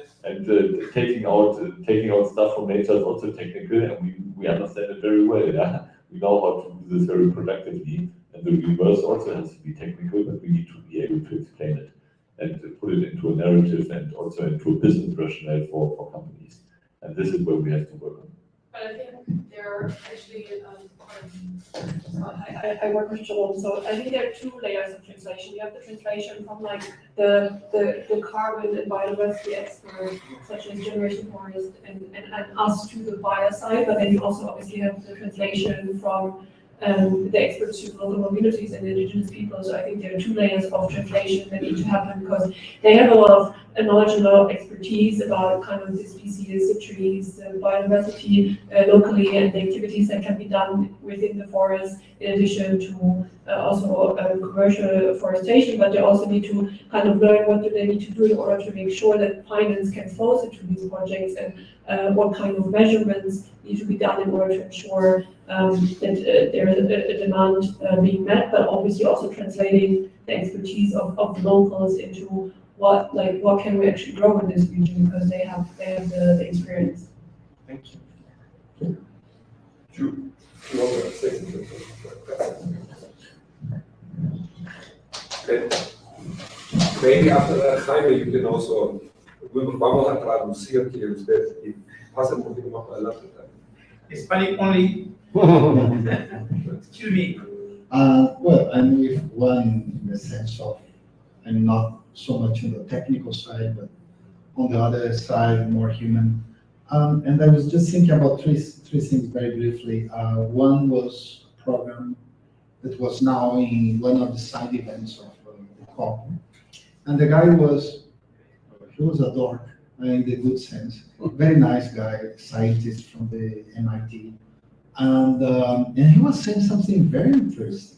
taking out stuff from nature is also technical, and we understand it very well, We know how to do this very productively, and the reverse also has to be technical, but we need to be able to explain it and to put it into a narrative and also into a business rationale for companies. And this is where we have to work on. But I think there are actually, I work with Jerome, so I think there are two layers of translation. You have the translation from like the carbon and biodiversity experts, such as Generation Forest and us to the buyer side, but then you also obviously have the translation from the experts to local communities and indigenous people. So I think there are two layers of translation that need to happen because they have a lot of knowledge and a lot of expertise about kind of the species, the trees, the biodiversity locally, and the activities that can be done within the forest, in addition to also commercial forestation. But they also need to kind of learn what do they need to do in order to make sure that finance can flow into these projects, and what kind of measurements need to be done in order to ensure that there is a demand being met, but obviously also translating the expertise of the locals into what can we actually grow in this region, because they have the experience. Thank you. Two other seconds. Maybe after that, Jaime, you can also, vamos a traducir que usted pase un poquito más para adelante. Hispanic only. Excuse me. Well, I'm with one in the sense of I'm not so much on the technical side, but on the other side, more human. And I was just thinking about three things very briefly. One was a program that was now in one of the side events of the COP. And the guy was a dork, in the good sense. Very nice guy, scientist from the MIT. And he was saying something very interesting.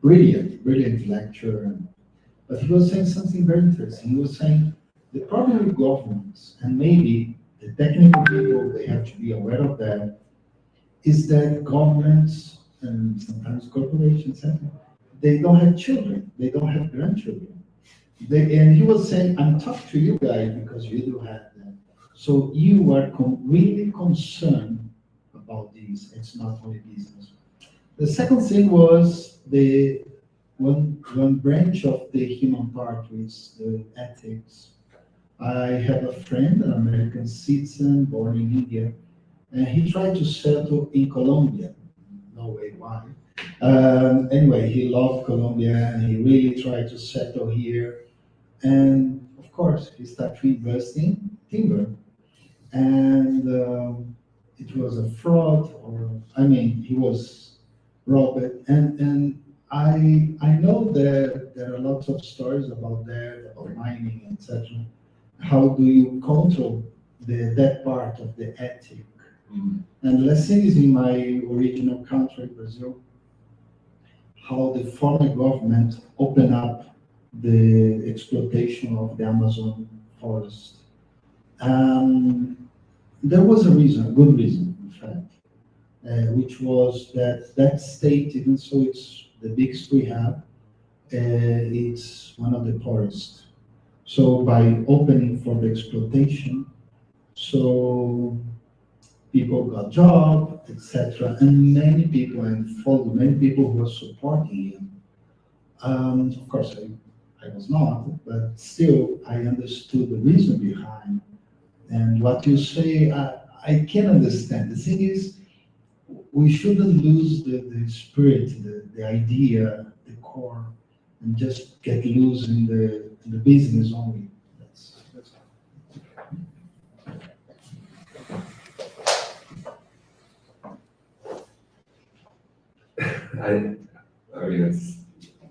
Brilliant lecture. But he was saying something very interesting. He was saying the problem with governments, and maybe the technical people, they have to be aware of that, is that governments and sometimes corporations, they don't have children, they don't have grandchildren. And he was saying, I'm talking to you guys because you do have them. So you are really concerned about this. It's not only business. The second thing was the one branch of the human part is the ethics. I have a friend, an American citizen born in India, and he tried to settle in Colombia. No way, why? Anyway, he loved Colombia and he really tried to settle here. And of course, he started investing timber. And it was a fraud, he was robbed. And I know that there are lots of stories about that, about mining, etc. How do you control that part of the ethic? And the last thing is in my original country, Brazil, how the former government opened up the exploitation of the Amazon forest. There was a good reason, in fact, which was that state, even so it's the biggest we have, it's one of the poorest. So by opening for the exploitation, so people got job, etc. And many people who were supporting him. Of course, I was not, but still I understood the reason behind. And what you say, I can understand. The thing is, we shouldn't lose the spirit, the idea, the core, and just get loose in the business only. That's I mean,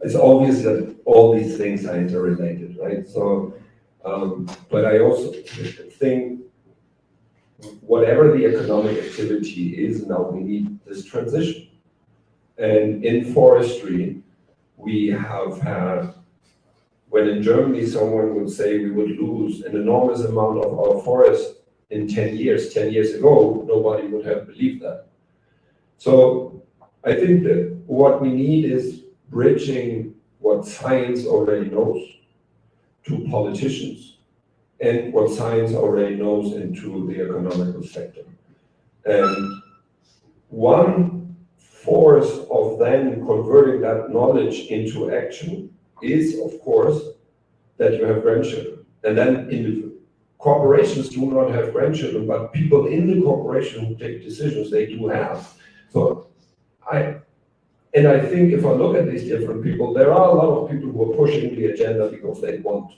it's obvious that all these things are interrelated, right? So, but I also think whatever the economic activity is now, we need this transition. And in forestry, we have had, when in Germany someone would say we would lose an enormous amount of our forest in 10 years. 10 years ago, nobody would have believed that. So I think that what we need is bridging what science already knows to politicians and what science already knows into the economical sector. And one force of then converting that knowledge into action is, of course, that you have grandchildren. And then corporations do not have grandchildren, but people in the corporation who take decisions, they do have. So I think if I look at these different people, there are a lot of people who are pushing the agenda because they want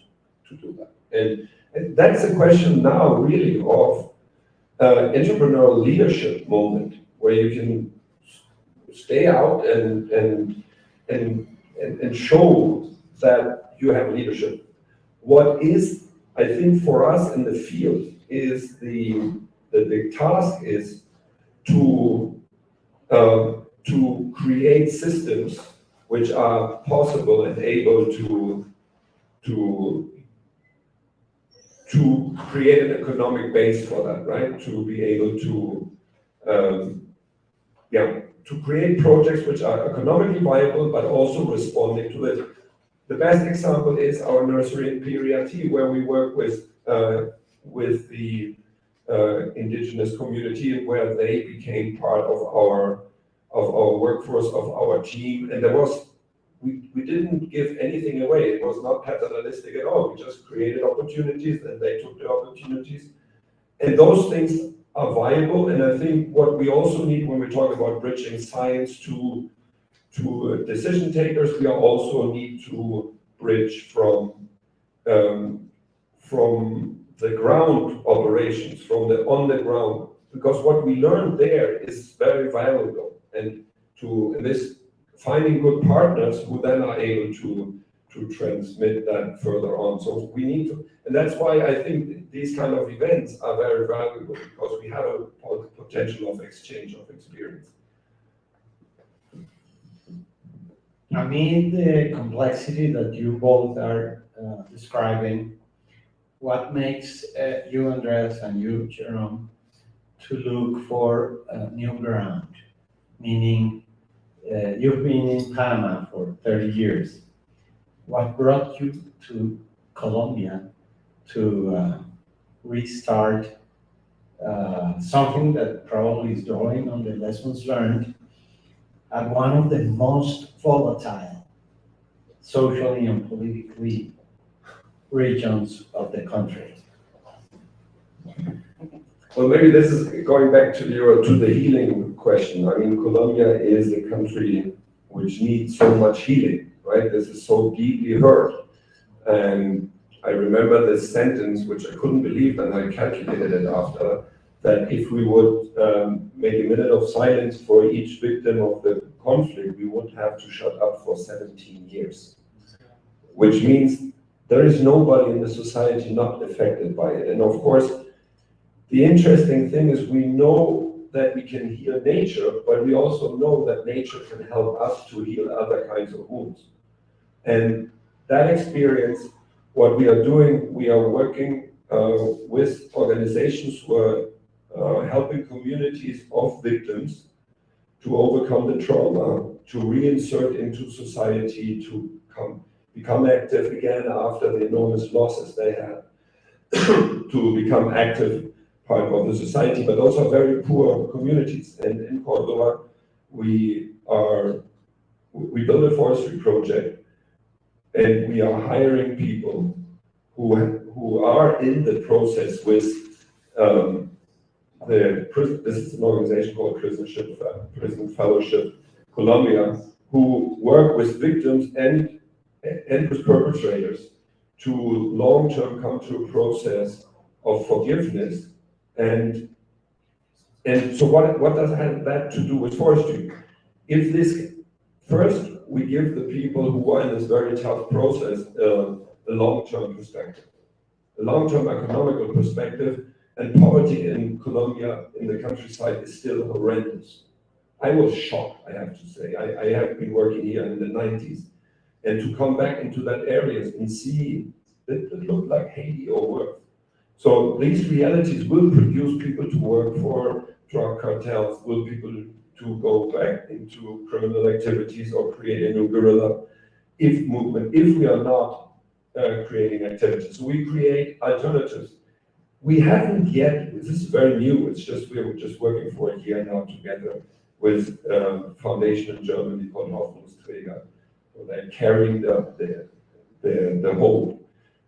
to do that. And that's a question now really of entrepreneurial leadership moment, where you can stay out and show that you have leadership. What is, I think, for us in the field is the task is to create systems which are possible and able to create an economic base for that, right? To be able to to create projects which are economically viable, but also responding to it. The best example is our nursery in Piriati, where we work with the indigenous community, and where they became part of our workforce, of our team. And we didn't give anything away. It was not paternalistic at all. We just created opportunities, and they took the opportunities. And those things are viable. And I think what we also need when we talk about bridging science to decision takers, we also need to bridge from the ground operations, from the on the ground, because what we learned there is very valuable. And this finding good partners who then are able to transmit that further on. So we need to, and that's why I think these kind of events are very valuable, because we have a potential of exchange of experience. Amid the complexity that you both are describing, what makes you, Andreas, and you, Jerome, to look for new ground? Meaning, you've been in Panama for 30 years. What brought you to Colombia to restart something that probably is drawing on the lessons learned at one of the most volatile socially and politically regions of the country? Well, maybe this is going back to the healing question. I mean, Colombia is a country which needs so much healing, right? This is so deeply hurt. And I remember this sentence, which I couldn't believe, and I calculated it after, that if we would make a minute of silence for each victim of the conflict, we would have to shut up for 17 years. Which means there is nobody in the society not affected by it. And of course, the interesting thing is we know that we can heal nature, but we also know that nature can help us to heal other kinds of wounds. And that experience, what we are doing, we are working with organizations who are helping communities of victims to overcome the trauma, to reinsert into society, to become active again after the enormous losses they had, to become active part of the society. But those are very poor communities. And in Córdoba, we build a forestry project, and we are hiring people who are in the process with this is an organization called Prison Fellowship Colombia, who work with victims and with perpetrators to long-term come to a process of forgiveness. And so what does have that to do with forestry? If this first, we give the people who are in this very tough process a long-term perspective, a long-term economical perspective, and poverty in Colombia, in the countryside, is still horrendous. I was shocked, I have to say. I have been working here in the 90s, and to come back into that areas and see that look like Haiti or worse. So these realities will produce people to work for drug cartels, will people to go back into criminal activities or create a new guerrilla movement if we are not creating activities. So we create alternatives. We haven't yet, this is very new, it's just, we're just working for a year now together with a foundation in Germany called Hoffnungsträger. So they're carrying the hope.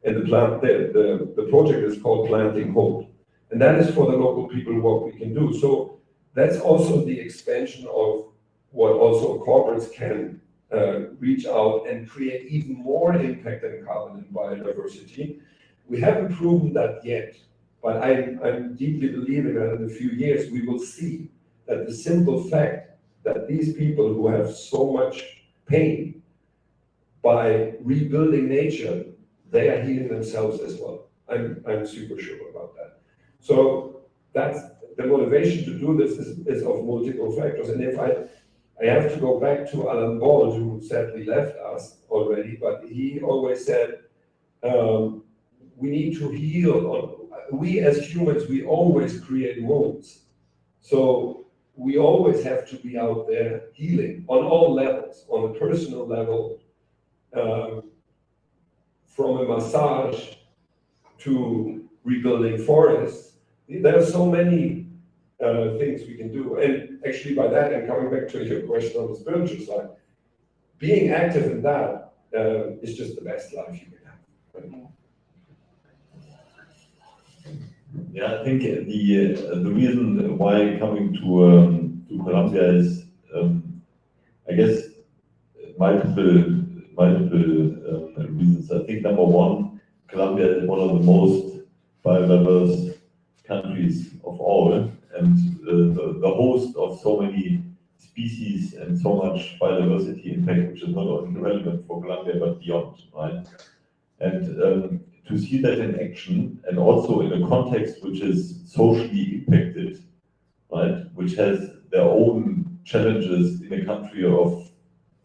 And the project is called Planting Hope. And that is for the local people what we can do. So that's also the expansion of what also corporates can reach out and create even more impact than carbon and biodiversity. We haven't proven that yet, but I'm deeply believing that in a few years we will see that the simple fact that these people who have so much pain by rebuilding nature, they are healing themselves as well. I'm super sure about that. So that's the motivation to do this is of multiple factors. And if I have to go back to Alan Ball, who sadly left us already, but he always said, we need to heal. We as humans, we always create wounds. So we always have to be out there healing on all levels, on a personal level, from a massage to rebuilding forests. There are so many things we can do. And actually by that, and coming back to your question on the spiritual side, being active in that is just the best life you can have. Right? Yeah, I think the reason why coming to Colombia is, I guess, multiple reasons. I think number one, Colombia is one of the most biodiverse countries of all, and the host of so many species and so much biodiversity impact, which is not only relevant for Colombia but beyond, right? And to see that in action, and also in a context which is socially impacted, right, which has their own challenges in a country of,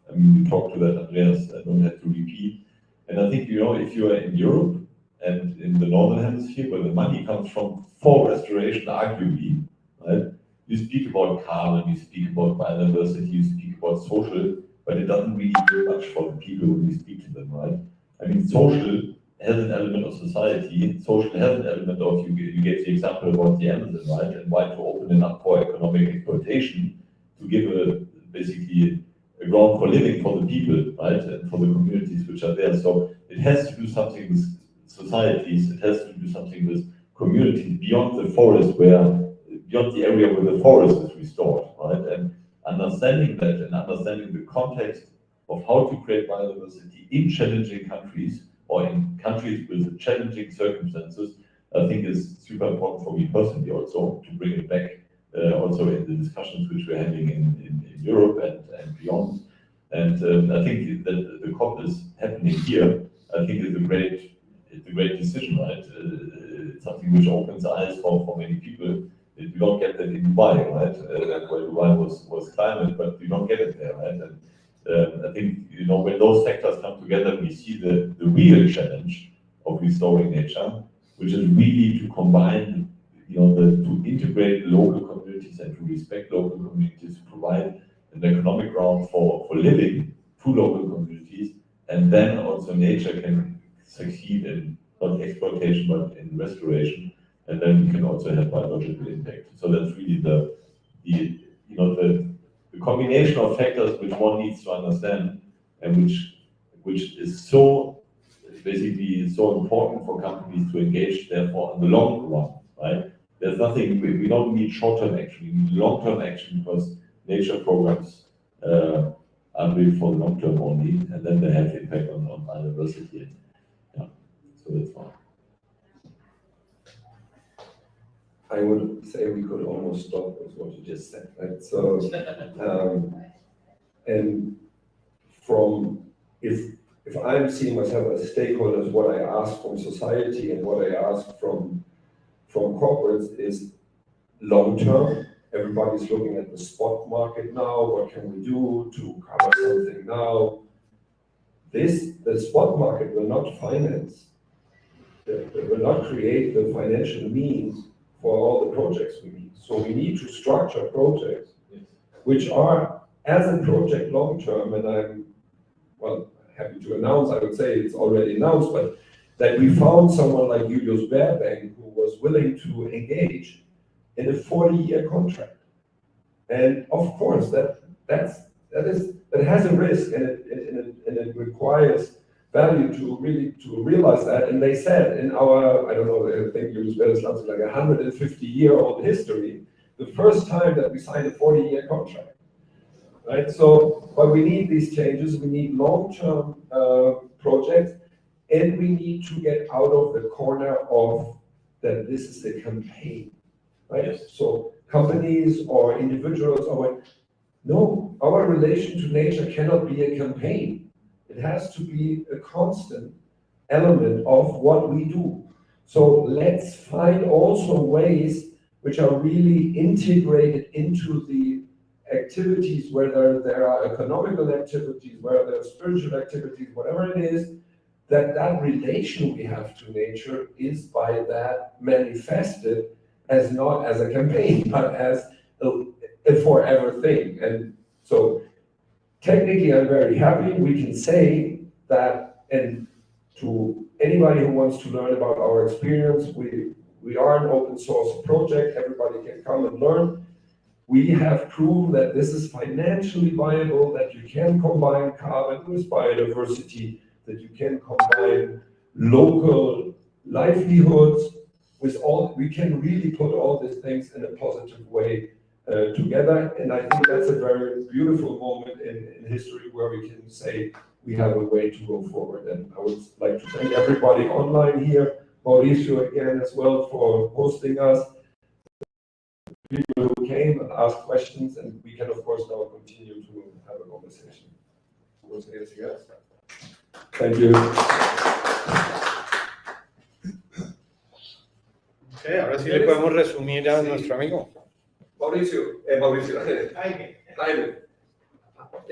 I mean, we talked to that, Andreas, I don't have to repeat. And I think, you know, if you are in Europe and in the Northern Hemisphere, where the money comes from for restoration, arguably, right, you speak about carbon, you speak about biodiversity, you speak about social, but it doesn't really do much for the people when you speak to them, right? I mean, social has an element of society, social has an element of, you gave the example about the Amazon, right, and why to open it up for economic exploitation, to give basically a ground for living for the people, right, and for the communities which are there. So it has to do something with societies, it has to do something with communities beyond the forest, beyond the area where the forest is restored, right, and understanding that and understanding the context of how to create biodiversity in challenging countries or in countries with challenging circumstances, I think is super important for me personally also, to bring it back also in the discussions which we're having in Europe and beyond. And I think that the COP is happening here, I think it's a great decision, right? It's something which opens eyes for many people. You don't get that in Dubai, right? Where Dubai was climate, but you don't get it there, right? And I think, you know, when those factors come together, we see the real challenge of restoring nature, which is really to combine, you know, to integrate local communities and to respect local communities, to provide an economic ground for living to local communities, and then also nature can succeed in not exploitation but in restoration, and then we can also have biological impact. So that's really the combination of factors which one needs to understand, and which is so basically so important for companies to engage therefore in the long run, right? There's nothing, we don't need short-term action, we need long-term action, because nature programs are built for the long term only, and then they have impact on biodiversity. Yeah, so that's fine. I would say we could almost stop with what you just said, right? So, and from if I'm seeing myself as stakeholders, what I ask from society and what I ask from corporates is long-term. Everybody's looking at the spot market now. What can we do to cover something now? The spot market will not finance, it will not create the financial means for all the projects we need. So we need to structure projects which are, as a project, long-term, and I'm, well, happy to announce, I would say it's already announced, but that we found someone like Julius Baerbank who was willing to engage in a 40-year contract. And of course, that has a risk, and it requires value to realize that. And they said in our, I don't know, I think Julius Baerbank is something like 150-year-old history, the first time that we signed a 40-year contract. Right? So, but we need these changes, we need long-term projects, and we need to get out of the corner of that this is a campaign, right? Yes. So companies or individuals no, our relation to nature cannot be a campaign. It has to be a constant element of what we do. So let's find also ways which are really integrated into the activities, whether there are economical activities, whether there are spiritual activities, whatever it is, that relation we have to nature is by that manifested as not as a campaign, but as a forever thing. And so technically I'm very happy we can say that, and to anybody who wants to learn about our experience, we are an open source project, everybody can come and learn. We have proven that this is financially viable, that you can combine carbon with biodiversity, that you can combine local livelihoods with all, we can really put all these things in a positive way together. And I think that's a very beautiful moment in history where we can say we have a way to go forward. And I would like to thank everybody online here, Mauricio again as well for hosting us, people who came and asked questions, and we can of course now continue to have a conversation. Anything else? Thank you. Okay, ahora sí le podemos resumir a nuestro amigo. Mauricio, Jaime.